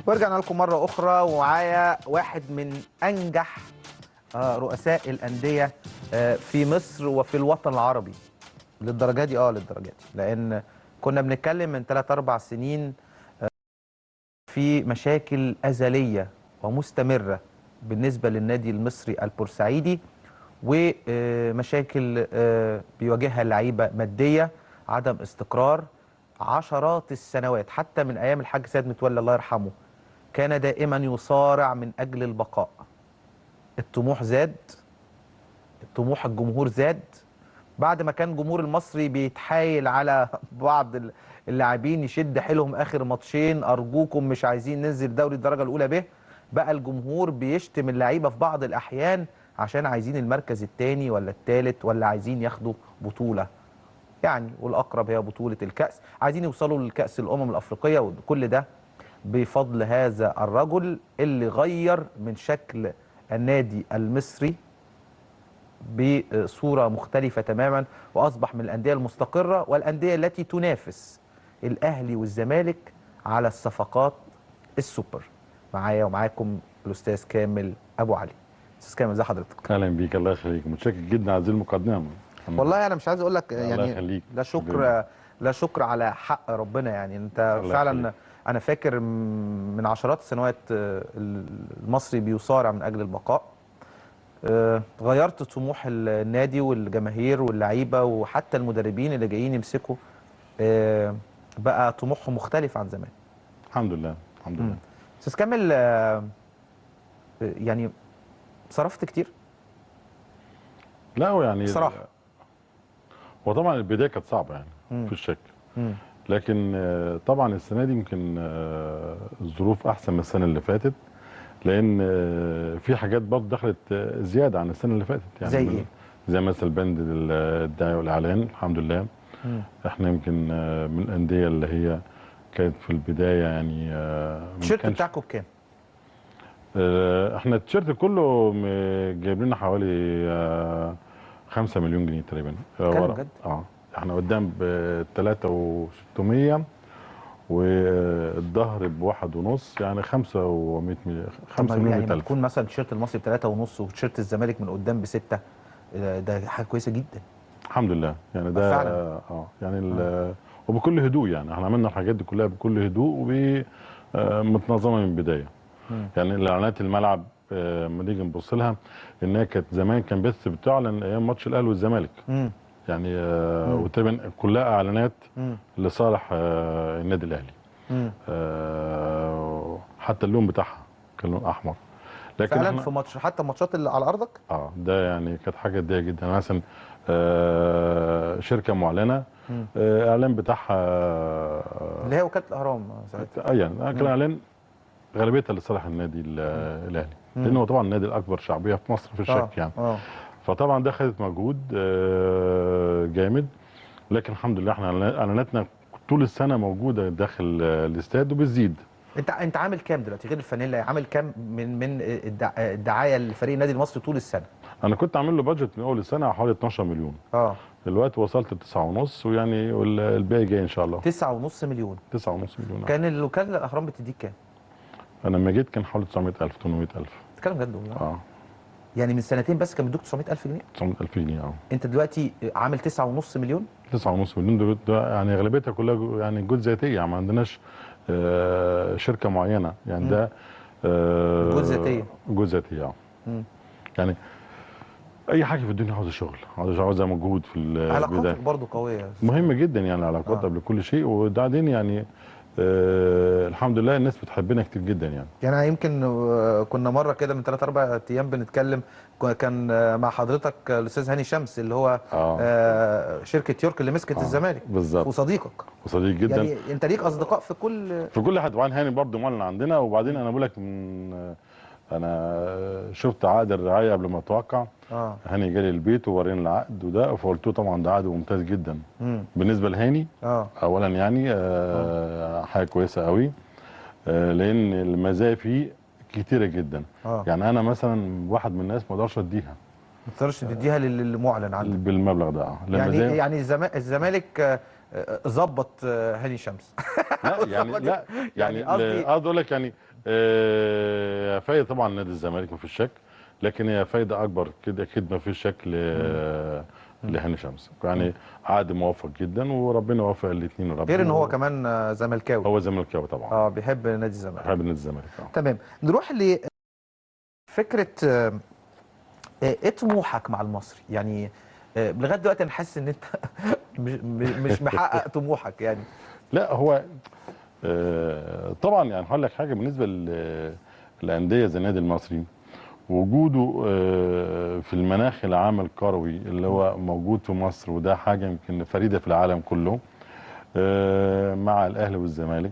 ورجعنا لكم مرة أخرى ومعايا واحد من أنجح رؤساء الأندية في مصر وفي الوطن العربي. للدرجة دي للدرجة دي، لأن كنا بنتكلم من 3-4 سنين في مشاكل أزلية ومستمرة بالنسبة للنادي المصري البورسعيدي، ومشاكل بيواجهها اللعيبة مادية، عدم استقرار عشرات السنوات، حتى من أيام الحاج سيد متولي الله يرحمه كان دائما يصارع من أجل البقاء. الطموح زاد، طموح الجمهور زاد، بعد ما كان الجمهور المصري بيتحايل على بعض اللاعبين يشد حيلهم آخر ماتشين، أرجوكم مش عايزين ننزل دوري الدرجة الأولى به، بقى الجمهور بيشتم اللعيبة في بعض الأحيان عشان عايزين المركز الثاني ولا الثالث ولا عايزين ياخدوا بطولة يعني، والأقرب هي بطولة الكأس، عايزين يوصلوا للكأس الأمم الأفريقية، وكل ده بفضل هذا الرجل اللي غير من شكل النادي المصري بصورة مختلفة تماما، وأصبح من الأندية المستقرة والأندية التي تنافس الأهلي والزمالك على الصفقات السوبر. معايا ومعاكم الأستاذ كامل أبو علي. أستاذ كامل، ازي حضرتك؟ اهلا بيك، الله يخليك، متشكر جدا على هذه المقدمه. والله أنا مش عايز أقول لك يعني لا شكر على حق ربنا، يعني أنت فعلا أنا فاكر من عشرات السنوات المصري بيصارع من أجل البقاء. غيرت طموح النادي والجماهير واللعيبه وحتى المدربين اللي جايين يمسكوا، بقى طموحهم مختلف عن زمان. الحمد لله الحمد لله. استاذ كامل، يعني صرفت كتير؟ لا هو يعني بصراحه هو طبعا البدايه كانت صعبه يعني مفيش شك، لكن طبعا السنه دي يمكن الظروف احسن من السنه اللي فاتت، لان في حاجات برضه دخلت زياده عن السنه اللي فاتت. يعني زي ايه؟ زي مثلا بند الدعايه والاعلان. الحمد لله احنا يمكن من الانديه اللي هي كانت في البدايه يعني التيشيرت بتاعكم بكام؟ احنا التيشيرت كله جايب لنا حوالي 5 مليون جنيه تقريبا. بجد؟ احنا قدام ب 3600 والظهر ب1.5، يعني 500 مليون. 5 مليون يعني بتكون مثلا التيشيرت المصري ب3.5 وتيشيرت الزمالك من قدام ب6، ده حاجه كويسه جدا. الحمد لله يعني ده فعلا. يعني وبكل هدوء، يعني احنا عملنا الحاجات دي كلها بكل هدوء ومتنظمه من البدايه. يعني الاعلانات الملعب لما نيجي نبص لها، انها كانت زمان كان بس بتعلن ايام ماتش الاهلي والزمالك، يعني وتقريبا كلها اعلانات لصالح النادي الاهلي. حتى اللون بتاعها كان لون احمر، لكن فعلا في ماتش، حتى الماتشات اللي على ارضك ده يعني كانت حاجه ضيقه جدا. مثلا شركه معلنه اعلان بتاعها اللي هي وكاله الاهرام ساعتها، يعني كان اعلان غالبيتها لصالح النادي الاهلي، لانه هو طبعا النادي الاكبر شعبيه في مصر في الشك يعني. فطبعا ده خدت مجهود جامد، لكن الحمد لله احنا اعلاناتنا طول السنه موجوده داخل الاستاد وبتزيد. انت عامل كام دلوقتي غير الفانيلا؟ عامل كام من الدعايه لفريق النادي المصري طول السنه؟ انا كنت عامل له بادجت من اول السنه حوالي 12 مليون. دلوقتي وصلت ل 9.5، ويعني الباقي جاي ان شاء الله. 9.5 مليون. 9.5 مليون. كان الوكاله الاهرام بتديك كام؟ انا لما جيت كان حوالي 900,000 800,000. بتتكلم بجد والله؟ يعني من سنتين بس كان بيدوك 900,000 جنيه؟ 900,000 جنيه. انت دلوقتي عامل 9.5 مليون؟ 9.5 مليون ده يعني غالبيتها كلها يعني جهود ذاتيه، يعني ما عندناش شركه معينه، يعني ده جهود ذاتيه. جهود ذاتيه يعني اي حاجه في الدنيا عاوزه شغل، عاوزه مجهود في البدايه. علاقاتك برضه قويه مهمه جدا، يعني العلاقات قبل كل شيء، وبعدين يعني الحمد لله الناس بتحبنا كتير جدا يعني. يعني يمكن كنا مره كده من 3-4 ايام بنتكلم، كان مع حضرتك الاستاذ هاني شمس اللي هو شركه يورك اللي مسكت الزمالك. بالظبط. وصديقك وصديق جدا. يعني انت ليك اصدقاء في كل حد. وعن هاني برضه معلن عندنا. وبعدين انا بقول لك انا شفت عقد الرعايه قبل ما اتوقع. هاني جالي البيت وورينا العقد وده، فقلت له طبعا ده عقد ممتاز جدا بالنسبه لهاني. اولا يعني حاجه كويسه قوي، لان المزايا فيه كتيره جدا. يعني انا مثلا واحد من الناس ما اقدرش اديها، ما تقدرش تديها للمعلن عنك بالمبلغ ده. يعني الزمالك ظبط هاني شمس. لا يعني لا يعني قصدي اقول لك يعني فايده طبعا نادي الزمالك ما فيش شك، لكن هي فايده اكبر كده اكيد ما فيش شك لهاني شمس. يعني عقد موفق جدا وربنا يوفق الاثنين. غير ان هو كمان زملكاوي. هو زملكاوي طبعا. بيحب نادي الزمالك. بيحب نادي الزمالك. تمام. نروح لفكره ايه طموحك مع المصري؟ يعني لغايه دلوقتي انا حاسس ان انت مش محقق طموحك يعني. لا هو طبعا يعني هقول لك حاجه بالنسبه للانديه زي النادي المصري، وجوده في المناخ العام الكروي اللي هو موجود في مصر، وده حاجه يمكن فريده في العالم كله مع الاهلي والزمالك.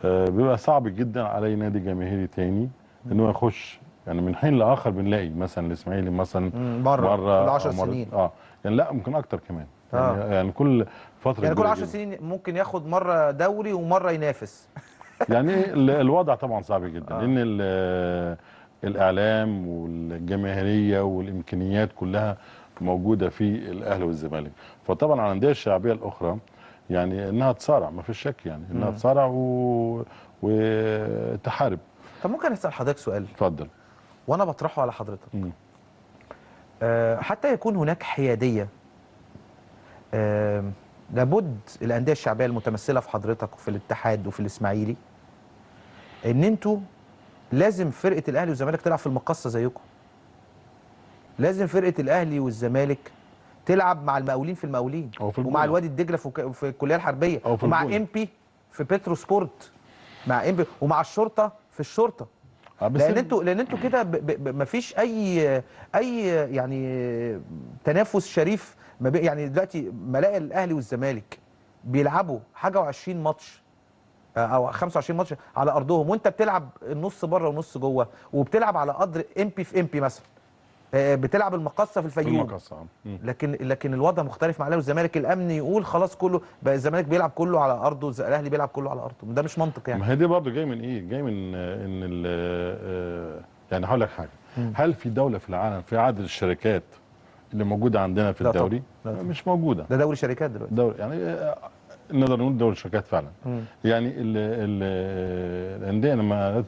بيبقى صعب جدا على اي نادي جماهيري تاني ان هو يخش. يعني من حين لاخر بنلاقي مثلا الاسماعيلي مثلا مره كل 10 سنين يعني لا ممكن اكتر كمان. يعني كل فتره يعني كل 10 سنين ممكن ياخد مره دوري ومره ينافس. يعني الوضع طبعا صعب جدا لان الاعلام والجماهيريه والامكانيات كلها موجوده في الاهلي والزمالك. فطبعا على الانديه الشعبيه الاخرى يعني انها تصارع، ما فيش شك يعني انها تصارع وتحارب. طب ممكن اسال حضرتك سؤال؟ اتفضل. وانا بطرحه على حضرتك. حتى يكون هناك حياديه، لابد الانديه الشعبيه المتمثله في حضرتك وفي الاتحاد وفي الاسماعيلي ان انتوا لازم فرقه الاهلي والزمالك تلعب في المقصه زيكم. لازم فرقه الاهلي والزمالك تلعب مع المقاولين في المقاولين، ومع الوادي الدجله في الكليه الحربيه، ومع امبي في بترو سبورت، مع امبي، ومع الشرطه في الشرطه. لان انتوا كده مفيش اي يعني تنافس شريف ما بين. يعني دلوقتي ملاقي الاهلي والزمالك بيلعبوا حاجه و20 ماتش او 25 ماتش على ارضهم، وانت بتلعب النص بره ونص جوه، وبتلعب على قدر امبي في امبي مثلا، بتلعب المقصه في الفيوم. لكن الوضع مختلف مع الاهلي والزمالك. الامن يقول خلاص كله بقى الزمالك بيلعب كله على ارضه، الاهلي بيلعب كله على ارضه. ده مش منطق يعني. ما هي دي برضه جاي من ايه؟ جاي من ان يعني هقول لك حاجه. هل في دوله في العالم في عدد الشركات اللي موجوده عندنا في الدوري؟ مش موجوده. ده دوري شركات دلوقتي. دوري يعني نقدر نقول دوري شركات فعلا. يعني الانديه لما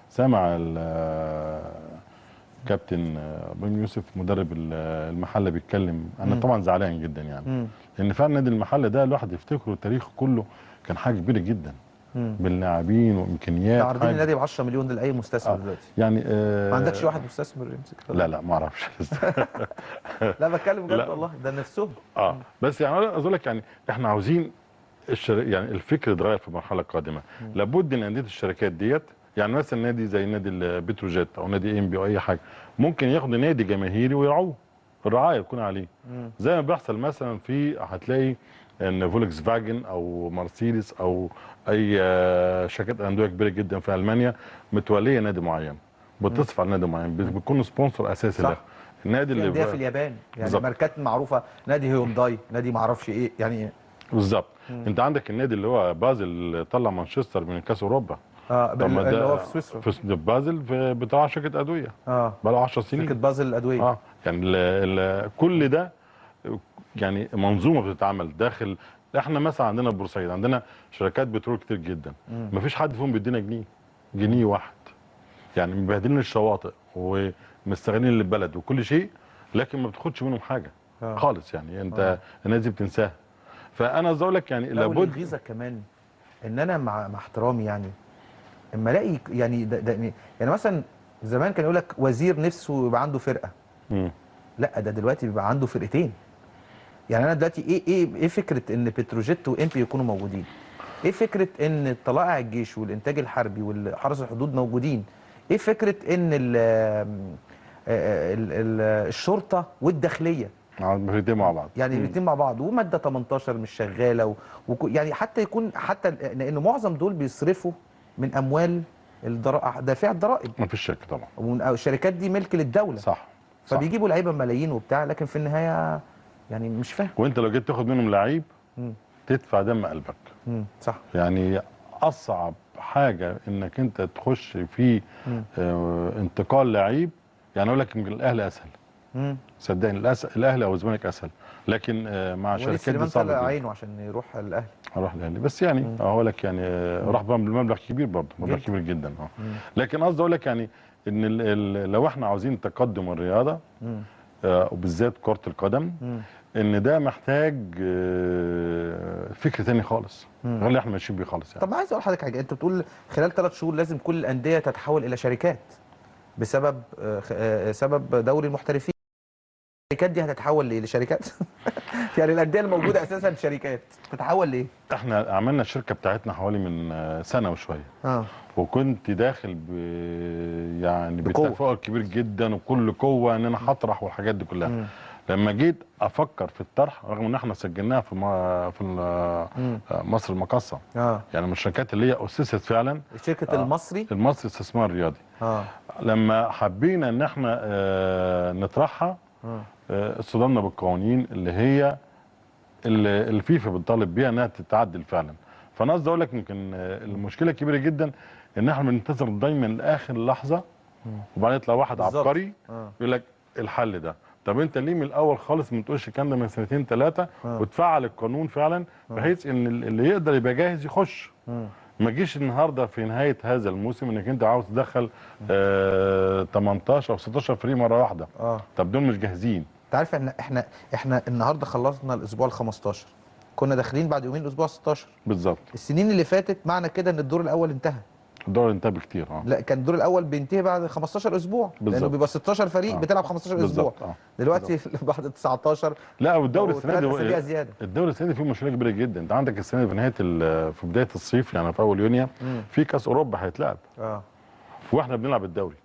سمع كابتن ابراهيم يوسف مدرب المحله بيتكلم، انا طبعا زعلان جدا يعني. لان فعلا نادي المحله ده الواحد يفتكره تاريخه كله كان حاجه كبيره جدا باللاعبين وامكانيات. عارضين النادي ب 10 مليون لاي مستثمر دلوقتي. يعني ما عندكش واحد مستثمر يمسك؟ لا ما اعرفش لسه. لا بتكلم بجد والله، ده نفسهم. بس يعني عايز اقول لك يعني احنا عاوزين يعني الفكر يتغير في المرحله القادمه. لابد ان انديه الشركات ديت، يعني مثلا نادي زي نادي البتروجيت او نادي انبي او اي حاجه، ممكن ياخد نادي جماهيري ويرعوه، الرعايه تكون عليه. زي ما بيحصل مثلا هتلاقي ان فولكس فاجن او مرسيدس او اي شركات انديه كبيره جدا في المانيا متوليه نادي معين، بتصرف على نادي معين، بيكون سبونسر اساسي له. النادي اللي في اليابان يعني ماركات معروفه، نادي هيونداي، نادي ما اعرفش ايه يعني. بالظبط. انت عندك النادي اللي هو بازل طلع مانشستر من كاس اوروبا. اللي هو في سويسرا، في بازل بتاع شركه ادويه. بقى له 10 سنين شركه بازل الادويه. يعني كل ده يعني منظومه بتتعمل داخل. احنا مثلا عندنا في بورسعيد عندنا شركات بترول كتير جدا، مفيش حد فيهم بيدينا جنيه واحد. يعني مبهدلين الشواطئ ومستغنين للبلد وكل شيء، لكن ما بتاخدش منهم حاجه خالص. يعني انت الناس دي بتنساها. فانا عايز اقول لك يعني لابد. والغيظه كمان ان انا مع احترامي يعني اما الاقي يعني يعني مثلا زمان كان يقول لك وزير نفسه يبقى عنده فرقه. لا ده دلوقتي بيبقى عنده فرقتين. يعني انا دلوقتي ايه فكره ان بتروجيت وامبي يكونوا موجودين؟ ايه فكره ان طلائع الجيش والانتاج الحربي وحرس الحدود موجودين؟ ايه فكره ان الشرطه والداخليه الاثنين مع بعض؟ يعني الاثنين مع بعض، وماده 18 مش شغاله يعني حتى يكون لان معظم دول بيصرفوا من اموال دافع الضرائب. ما فيش شك طبعا. والشركات دي ملك للدوله. صح. فبيجيبوا لعيبه ملايين وبتاع، لكن في النهايه يعني مش فاهم. وانت لو جيت تاخد منهم لعيب تدفع دم قلبك. صح. يعني اصعب حاجه انك انت تخش في انتقال لعيب. يعني اقول لك يمكن الاهلي اسهل. صدقني الاهلي او الزمالك اسهل، لكن مع وليد شركات دي سليمان صعب طلع جدا. عينه عشان يروح الاهلي. اروح الاهلي بس يعني اقول لك يعني راح بمبلغ كبير برضه، مبلغ جدا. كبير جدا. لكن قصدي اقول لك يعني ان لو احنا عاوزين تقدم الرياضه وبالذات كره القدم، ان ده محتاج فكر تاني خالص غير اللي احنا ماشيين بيه خالص يعني. طب عايز اقول لحضرتك حاجه، انت بتقول خلال 3 شهور لازم كل الانديه تتحول الى شركات بسبب سبب دوري المحترفين. الشركات دي هتتحول لايه؟ لشركات؟ يعني الانديه الموجوده اساسا شركات تتحول لايه؟ احنا عملنا الشركه بتاعتنا حوالي من سنه وشويه. وكنت داخل يعني بتفاؤل كبير جدا وكل قوه ان انا هطرح والحاجات دي كلها. لما جيت افكر في الطرح، رغم ان احنا سجلناها في مصر المقاصه، يعني من الشركات اللي هي اسست فعلا، شركه المصري استثمار رياضي. لما حبينا ان احنا نطرحها اصطدمنا بالقوانين اللي هي الفيفا بتطالب بيها انها تتعدل فعلا. فانا قصدي اقول لك يمكن المشكله كبيره جدا ان احنا بننتظر دايما لاخر لحظه وبعدين يطلع واحد عبقري يقول لك الحل ده. طب انت ليه من الاول خالص ما تقولش الكلام ده من 2 3 وتفعل القانون فعلا بحيث ان اللي يقدر يبقى جاهز يخش. ما تجيش النهارده في نهايه هذا الموسم انك انت عاوز تدخل 18 او 16 فريق مره واحده. طب دول مش جاهزين. انت عارف احنا النهارده خلصنا الاسبوع ال 15، كنا داخلين بعد يومين الاسبوع 16 بالظبط. السنين اللي فاتت معنى كده ان الدور الاول انتهى. الدور انتهى بكتير. لا، كان الدور الاول بينتهي بعد 15 اسبوع بالزبط. لانه بيبقى 16 فريق بتلعب 15 اسبوع. دلوقتي بعد 19. لا، والدوري السنه دي زياده. الدوري السنه دي فيه مشكله كبيره جدا. انت عندك السنه دي في نهايه في بدايه الصيف، يعني في اول يونيو في كاس اوروبا هيتلعب. واحنا بنلعب الدوري.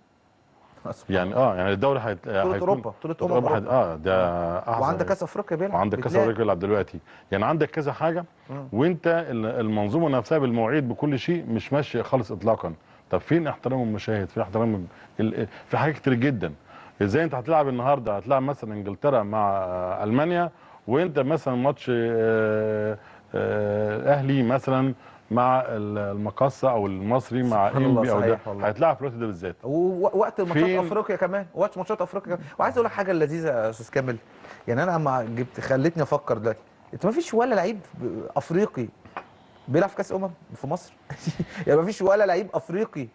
يعني يعني الدوري بطوله اوروبا، بطوله اوروبا. ده احسن. وعندك كاس افريقيا بيلعب. وعندك كاس افريقيا بيلعب دلوقتي. يعني عندك كذا حاجه وانت المنظومه نفسها بالمواعيد بكل شيء مش ماشيه خالص اطلاقا. طب فين احترام المشاهد؟ فين احترام في حاجات كتير جدا. ازاي انت هتلعب النهارده، هتلعب مثلا انجلترا مع المانيا وانت مثلا ماتش اهلي مثلا مع المقاصه او المصري مع انبي او ده هيتلعب في الوقت ده بالذات. ووقت ماتشات افريقيا كمان، وقت ماتشات افريقيا. وعايز اقول لك حاجه لذيذه يا استاذ كامل، يعني انا اما خلتني افكر دلوقتي، انت ما فيش ولا لعيب افريقي بيلعب في كاس في مصر. يعني ما فيش ولا لعيب افريقي